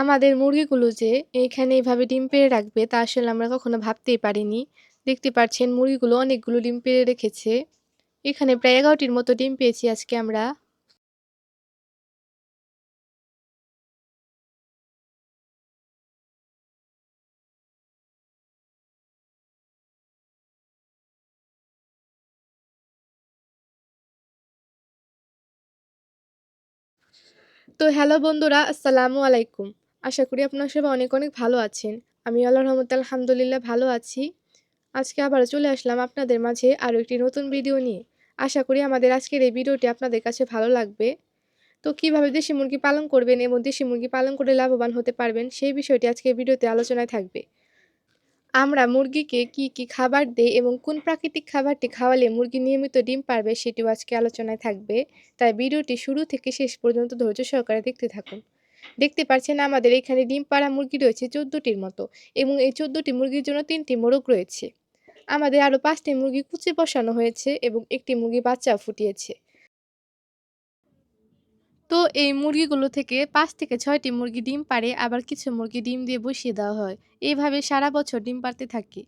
আমাদের মুরগিগুলো যে এইখানে এভাবে ডিম পেড়ে রাখবে তা আসলে আমরা কখনো ভাবতেই পারিনি। দেখতে পাচ্ছেন মুরগিগুলো অনেকগুলো ডিম পেড়ে রেখেছে। এখানে প্রায় ১১টির মতো ডিম পেয়েছি আজকে আমরা। তো হ্যালো বন্ধুরা, আসসালামু আলাইকুম। আশা করি আপনারা সবাই অনেক অনেক ভালো আছেন। আমি আল্লাহর রহমতে আলহামদুলিল্লাহ ভালো আছি। আজকে আবারও চলে আসলাম আপনাদের মাঝে আরও একটি নতুন ভিডিও নিয়ে। আশা করি আমাদের আজকের এই ভিডিওটি আপনাদের কাছে ভালো লাগবে। তো কিভাবে দেশি মুরগি পালন করবেন এবং দেশি মুরগি পালন করে লাভবান হতে পারবেন সেই বিষয়টি আজকের ভিডিওতে আলোচনায় থাকবে। আমরা মুরগিকে কি খাবার দেই এবং কোন প্রাকৃতিক খাবারটি খাওয়ালে মুরগি নিয়মিত ডিম পারবে সেটিও আজকে আলোচনায় থাকবে। তাই ভিডিওটি শুরু থেকে শেষ পর্যন্ত ধৈর্য সহকারে দেখতে থাকুন। দেখতে পাচ্ছেন আমাদের এখানে ডিম পাড়া মুরগি রয়েছে ১৪টির মতো এবং এই ১৪টি মুরগির জন্য ৩টি মোরগ রয়েছে। আমাদের আরও ৫টি মুরগি কুচে বসানো হয়েছে এবং একটি মুরগি বাচ্চাও ফুটিয়েছে। তো এই মুরগিগুলো থেকে ৫ থেকে ৬টি মুরগি ডিম পাড়ে, আবার কিছু মুরগি ডিম দিয়ে বসিয়ে দেওয়া হয়। এইভাবে সারা বছর ডিম পাড়তে থাকে।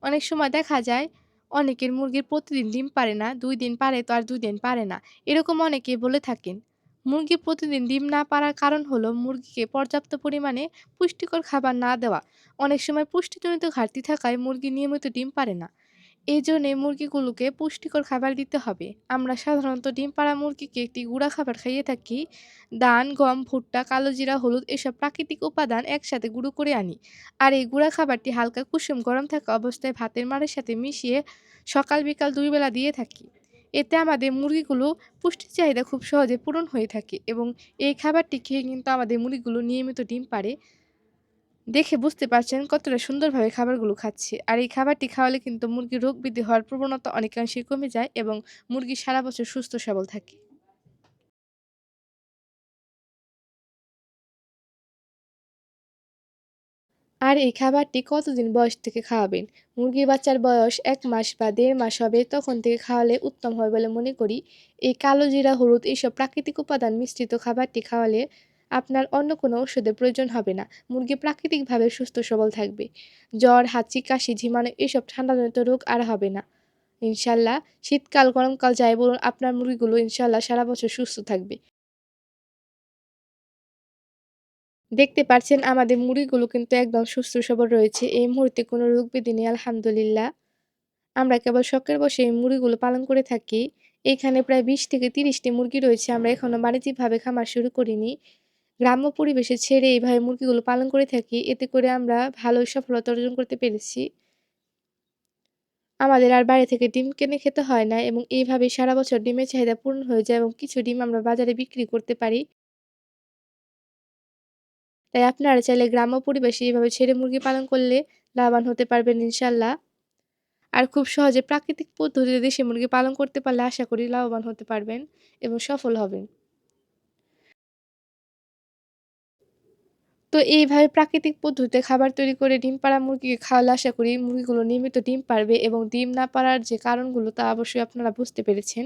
অনেক সময় দেখা যায় অনেকের মুরগির প্রতিদিন ডিম পারে না, ২ দিন পারে তো আর ২ দিন পারে না। এরকম অনেকেই বলে থাকেন। মুরগি প্রতিদিন ডিম না পারার কারণ হলো মুরগিকে পর্যাপ্ত পরিমাণে পুষ্টিকর খাবার না দেওয়া। অনেক সময় পুষ্টিজনিত ঘাটতি থাকায় মুরগি নিয়মিত ডিম পারে না। এজন্যে মুরগিগুলোকে পুষ্টিকর খাবার দিতে হবে। আমরা সাধারণত ডিম পাড়া মুরগিকে একটি গুঁড়া খাবার খাইয়ে থাকি। ধান, গম, ভুট্টা, কালোজিরা, হলুদ এসব প্রাকৃতিক উপাদান একসাথে গুঁড়ো করে আনি। আর এই গুঁড়া খাবারটি হালকা কুসুম গরম থাকা অবস্থায় ভাতের মাড়ের সাথে মিশিয়ে সকাল বিকাল ২ বেলা দিয়ে থাকি। এতে আমাদের মুরগিগুলো পুষ্টির চাহিদা খুব সহজে পূরণ হয়ে থাকে এবং এই খাবারটি খেয়ে কিন্তু আমাদের মুরগিগুলো নিয়মিত ডিম পাড়ে। দেখে বুঝতে পারছেন কতটা সুন্দরভাবে খাবারগুলো খাচ্ছে। আর এই খাবারটি খাওয়ালে কিন্তু মুরগির রোগ বৃদ্ধি হওয়ার প্রবণতা অনেকাংশেই কমে যায় এবং মুরগি সারা বছর সুস্থ সবল থাকে। আর এই খাবারটি কতদিন বয়স থেকে খাওয়াবেন? মুরগির বাচ্চার বয়স ১ মাস বা ১.৫ মাস হবে তখন থেকে খাওয়ালে উত্তম হয় বলে মনে করি। এই কালো জিরা, হলুদ এইসব প্রাকৃতিক উপাদান মিশ্রিত খাবারটি খাওয়ালে আপনার অন্য কোনো ওষুধের প্রয়োজন হবে না। মুরগি প্রাকৃতিকভাবে সুস্থ সবল থাকবে। জ্বর, হাঁচি, কাশি, ঝিমানো এসব ঠান্ডাজনিত রোগ আর হবে না। ইনশাআল্লাহ শীতকাল, গরমকাল যাই বলুন আপনার মুরগিগুলো ইনশাআল্লাহ সারা বছর সুস্থ থাকবে। দেখতে পারছেন আমাদের মুরগিগুলো কিন্তু একদম সুস্থ সবল রয়েছে। এই মুহূর্তে কোনো রোগ ব্যাধি নেই আলহামদুলিল্লাহ। আমরা কেবল শখের বশে এই মুরগিগুলো পালন করে থাকি। এখানে প্রায় ২০ থেকে ৩০ টি মুরগি রয়েছে। আমরা এখনো বাণিজ্যিকভাবে খামার শুরু করিনি। গ্রাম্য পরিবেশে ছেড়ে এইভাবে মুরগিগুলো পালন করে থাকি। এতে করে আমরা ভালোই সফলতা অর্জন করতে পেরেছি। আমাদের আর বাইরে থেকে ডিম কিনে খেতে হয় না এবং এইভাবেই সারা বছর ডিমের চাহিদা পূরণ হয়ে যায় এবং কিছু ডিম আমরা বাজারে বিক্রি করতে পারি। তাই আপনারা চাইলে গ্রাম্য পরিবেশে এভাবে ছেড়ে মুরগি পালন করলে লাভবান হতে পারবেন ইনশাআল্লাহ। আর খুব সহজে প্রাকৃতিক পদ্ধতিতে দেশি মুরগি পালন করতে পারলে আশা করি লাভবান হতে পারবেন এবং সফল হবেন। তো এইভাবে প্রাকৃতিক পদ্ধতিতে খাবার তৈরি করে ডিম পাড়া মুরগিকে খাওয়ালে আশা করি মুরগিগুলো নিয়মিত ডিম পাড়বে এবং ডিম না পাড়ার যে কারণগুলো তা অবশ্যই আপনারা বুঝতে পেরেছেন।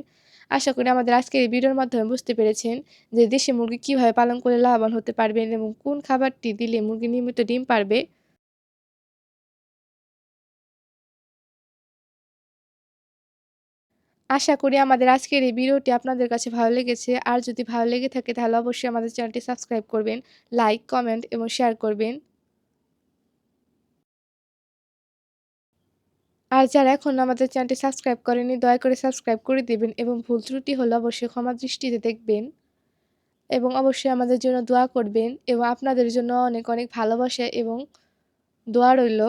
আশা করি আমাদের আজকের এই ভিডিওর মাধ্যমে বুঝতে পেরেছেন যে দেশি মুরগি কিভাবে পালন করলে লাভবান হতে পারবেন এবং কোন খাবারটি দিলে মুরগি নিয়মিত ডিম পাড়বে। আশা করি আমাদের আজকের এই ভিডিওটি আপনাদের কাছে ভালো লেগেছে। আর যদি ভালো লেগে থাকে তাহলে অবশ্যই আমাদের চ্যানেলটি সাবস্ক্রাইব করবেন, লাইক, কমেন্ট এবং শেয়ার করবেন। আর যারা এখনো আমাদের চ্যানেলটি সাবস্ক্রাইব করেনি দয়া করে সাবস্ক্রাইব করে দিবেন এবং ভুল ত্রুটি হলে অবশ্যই ক্ষমা দৃষ্টিতে দেখবেন এবং অবশ্যই আমাদের জন্য দোয়া করবেন এবং আপনাদের জন্য অনেক অনেক ভালোবাসা এবং দোয়া রইল।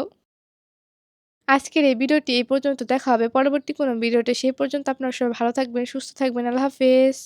আজকের এই ভিডিওটি এই পর্যন্ত দেখা হবে পরবর্তী কোনো ভিডিওতে। সেই পর্যন্ত আপনারা সবাই ভালো থাকবেন, সুস্থ থাকবেন। আল্লাহ হাফেজ।